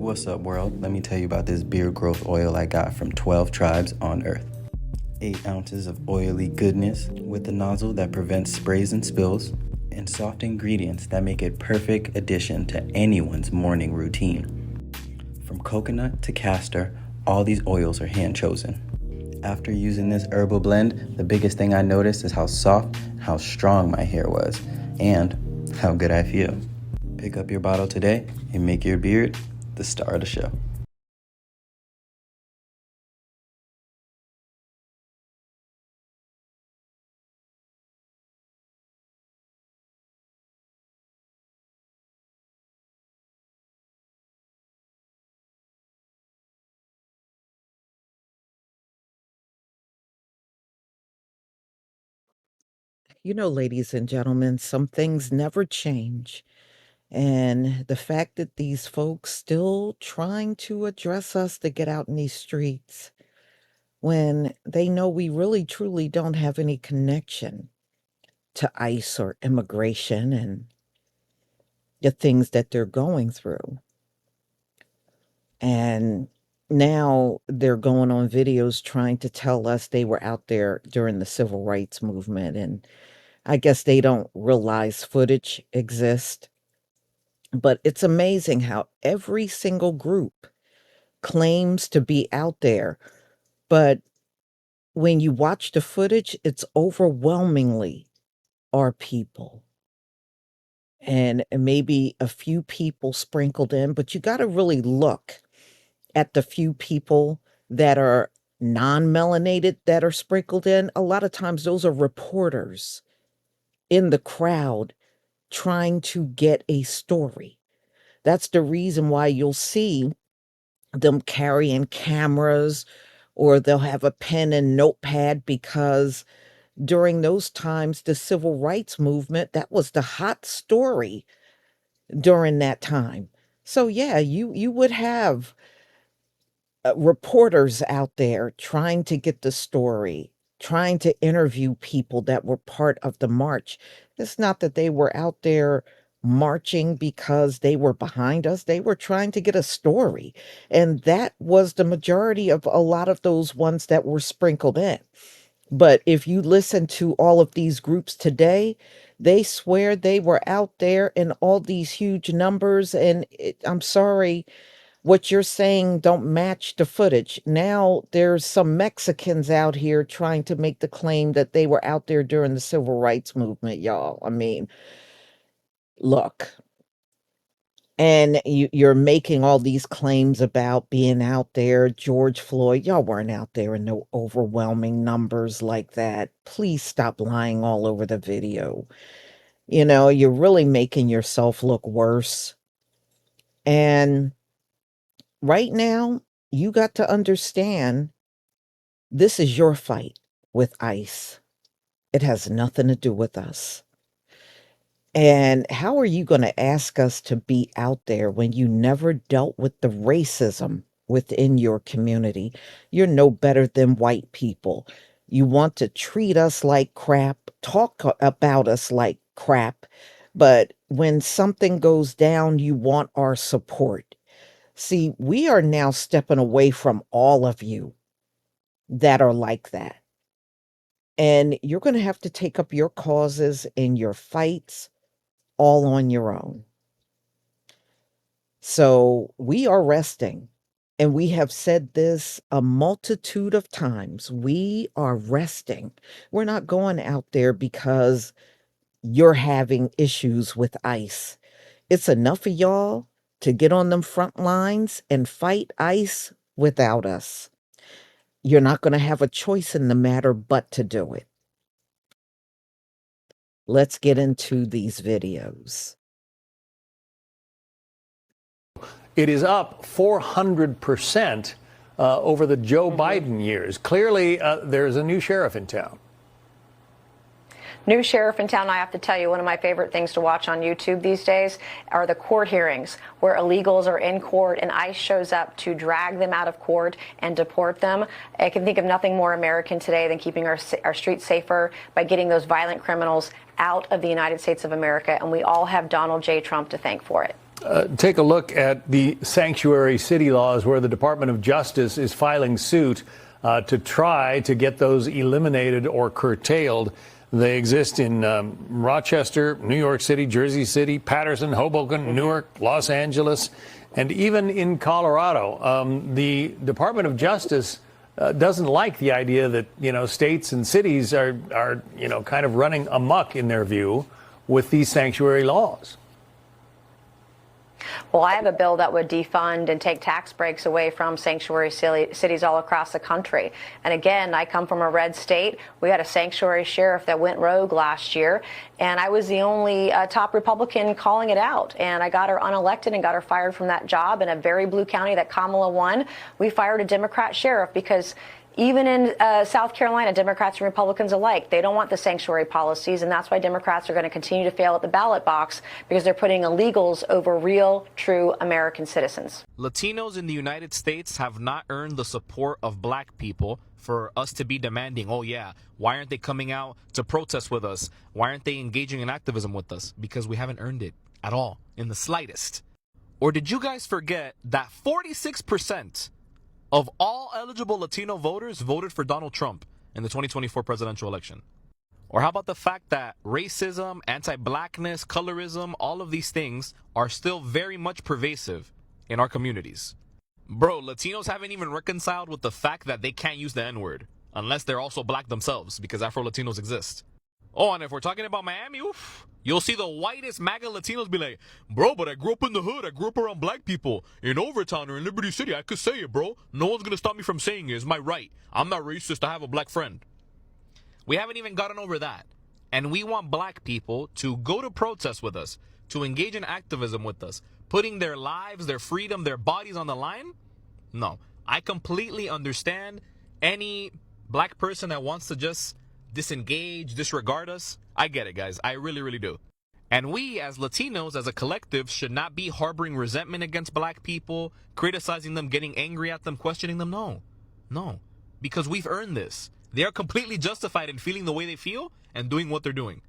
What's up, world? Let me tell you about this beard growth oil I got from 12 tribes on Earth. 8 ounces of oily goodness with a nozzle that prevents sprays and spills, and soft ingredients that make it perfect addition to anyone's morning routine. From coconut to castor, all these oils are hand chosen. After using this herbal blend, the biggest thing I noticed is how soft and how strong my hair was, and how good I feel. Pick up your bottle today and make your beard the star of the show. You know, ladies and gentlemen, some things never change. And the fact that these folks still trying to address us to get out in these streets when they know we really truly don't have any connection to ICE or immigration and the things that they're going through. And now they're going on videos trying to tell us they were out there during the civil rights movement. And I guess they don't realize footage exists. But it's amazing how every single group claims to be out there, but when you watch the footage, it's overwhelmingly our people. And maybe a few people sprinkled in, but you gotta really look at the few people that are non-melanated that are sprinkled in. A lot of times those are reporters in the crowd trying to get a story. That's the reason why you'll see them carrying cameras or they'll have a pen and notepad because during those times, the civil rights movement, that was the hot story during that time. So yeah, you would have reporters out there trying to get the story, trying to interview people that were part of the march. It's not that they were out there marching because they were behind us. They were trying to get a story. And that was the majority of a lot of those ones that were sprinkled in. But if you listen to all of these groups today, they swear they were out there in all these huge numbers. And I'm sorry, what you're saying don't match the footage. Now there's some Mexicans out here trying to make the claim that they were out there during the civil rights movement, y'all. I mean, look, and you're making all these claims about being out there. George Floyd, y'all weren't out there in no overwhelming numbers like that. Please stop lying all over the video. You know, you're really making yourself look worse. And right now, you got to understand this is your fight with ICE. It has nothing to do with us. And how are you going to ask us to be out there when you never dealt with the racism within your community? You're no better than white people. You want to treat us like crap, talk about us like crap, but when something goes down, you want our support. See, we are now stepping away from all of you that are like that. And you're going to have to take up your causes and your fights all on your own. So we are resting. And we have said this a multitude of times. We are resting. We're not going out there because you're having issues with ICE. It's enough of y'all to get on them front lines and fight ICE without us. You're not going to have a choice in the matter but to do it. Let's get into these videos. It is up 400% over the Joe Biden years. Clearly, there's a new sheriff in town. New sheriff in town. I have to tell you, one of my favorite things to watch on YouTube these days are the court hearings where illegals are in court and ICE shows up to drag them out of court and deport them. I can think of nothing more American today than keeping our streets safer by getting those violent criminals out of the United States of America, and we all have Donald J. Trump to thank for it. Take a look at the sanctuary city laws where the Department of Justice is filing suit to try to get those eliminated or curtailed. They exist in Rochester, New York City, Jersey City, Patterson, Hoboken, Newark, Los Angeles, and even in Colorado. The Department of Justice doesn't like the idea that, states and cities are kind of running amok, in their view, with these sanctuary laws. Well, I have a bill that would defund and take tax breaks away from sanctuary cities all across the country. And again, I come from a red state. We had a sanctuary sheriff that went rogue last year, and I was the only top Republican calling it out. And I got her unelected and got her fired from that job in a very blue county that Kamala won. We fired a Democrat sheriff because even in South Carolina, Democrats and Republicans alike, they don't want the sanctuary policies, and that's why Democrats are going to continue to fail at the ballot box, because they're putting illegals over real, true American citizens. Latinos in the United States have not earned the support of black people for us to be demanding, oh yeah, why aren't they coming out to protest with us? Why aren't they engaging in activism with us? Because we haven't earned it at all, in the slightest. Or did you guys forget that 46% of all eligible Latino voters voted for Donald Trump in the 2024 presidential election? Or how about the fact that racism, anti-blackness, colorism, all of these things are still very much pervasive in our communities? Bro, Latinos haven't even reconciled with the fact that they can't use the N-word unless they're also black themselves, because Afro-Latinos exist. Oh, and if we're talking about Miami, oof, you'll see the whitest MAGA Latinos be like, bro, but I grew up in the hood. I grew up around black people. In Overtown or in Liberty City, I could say it, bro. No one's going to stop me from saying it. It's my right. I'm not racist. I have a black friend. We haven't even gotten over that. And we want black people to go to protest with us, to engage in activism with us, putting their lives, their freedom, their bodies on the line? No. I completely understand any black person that wants to just disengage, disregard us. I get it, guys. I really, really do. And we, as Latinos, as a collective, should not be harboring resentment against black people, criticizing them, getting angry at them, questioning them. No. No. Because we've earned this. They are completely justified in feeling the way they feel and doing what they're doing.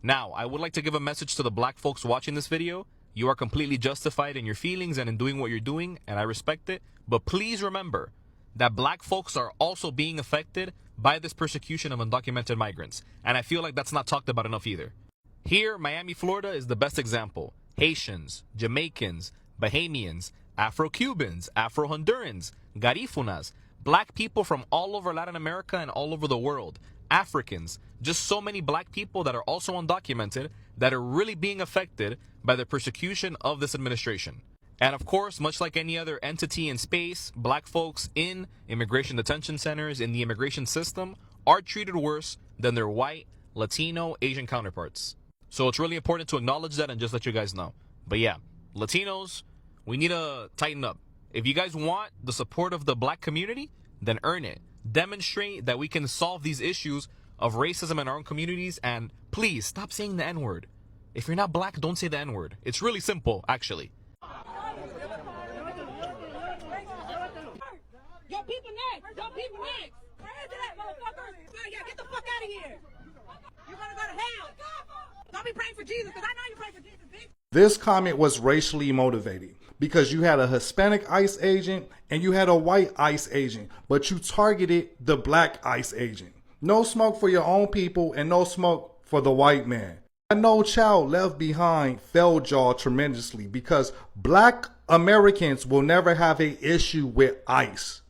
Now, I would like to give a message to the black folks watching this video. You are completely justified in your feelings and in doing what you're doing, and I respect it. But please remember that black folks are also being affected by this persecution of undocumented migrants. And I feel like that's not talked about enough either. Here, Miami, Florida is the best example. Haitians, Jamaicans, Bahamians, Afro-Cubans, Afro-Hondurans, Garifunas, black people from all over Latin America and all over the world, Africans, just so many black people that are also undocumented that are really being affected by the persecution of this administration. And of course, much like any other entity in space, black folks in immigration detention centers, in the immigration system, are treated worse than their white, Latino, Asian counterparts. So it's really important to acknowledge that and just let you guys know. But yeah, Latinos, we need to tighten up. If you guys want the support of the black community, then earn it. Demonstrate that we can solve these issues of racism in our own communities, and please stop saying the N-word. If you're not black, don't say the N-word. It's really simple, actually. Your people next. Your people next. Where is it at, motherfucker? Yeah, get the fuck out of here. You're gonna go to hell. Don't be praying for Jesus, because I know you pray for Jesus, bitch. This comment was racially motivated because you had a Hispanic ICE agent and you had a white ICE agent, but you targeted the black ICE agent. No smoke for your own people and no smoke for the white man. No Child Left Behind failed y'all tremendously because black Americans will never have an issue with ICE.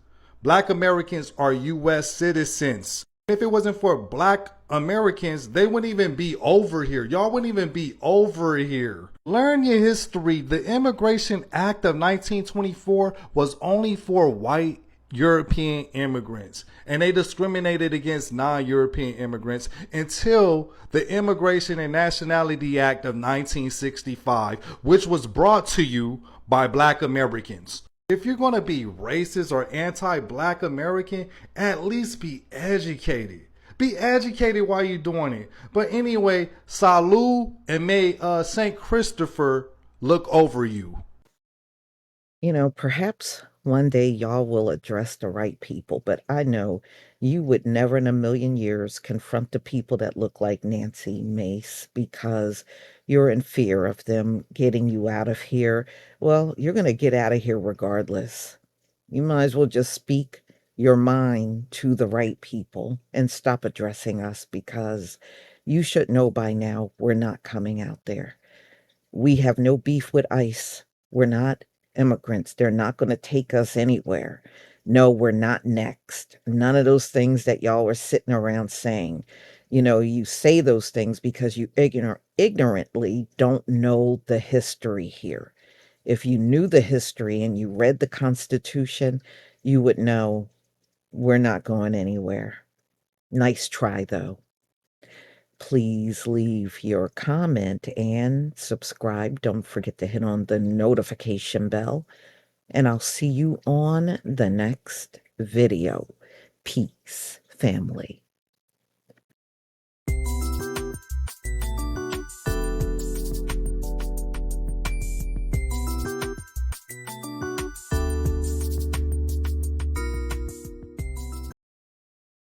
Black Americans are U.S. citizens. If it wasn't for black Americans, they wouldn't even be over here. Y'all wouldn't even be over here. Learn your history. The Immigration Act of 1924 was only for white European immigrants, and they discriminated against non-European immigrants until the Immigration and Nationality Act of 1965, which was brought to you by black Americans. If you're going to be racist or anti-black American, at least be educated. Be educated while you're doing it. But anyway, salud, and may St. Christopher look over you. You know, perhaps One day y'all will address the right people, but I know you would never in a million years confront the people that look like Nancy Mace because you're in fear of them getting you out of here. Well, you're going to get out of here regardless. You might as well just speak your mind to the right people and stop addressing us because you should know by now we're not coming out there. We have no beef with ICE. We're not immigrants. They're not going to take us anywhere. No, we're not next. None of those things that y'all are sitting around saying. You know, you say those things because you ignorantly don't know the history here. If you knew the history and you read the Constitution, you would know we're not going anywhere. Nice try, though. Please leave your comment and subscribe. Don't forget to hit on the notification bell. And I'll see you on the next video. Peace, family.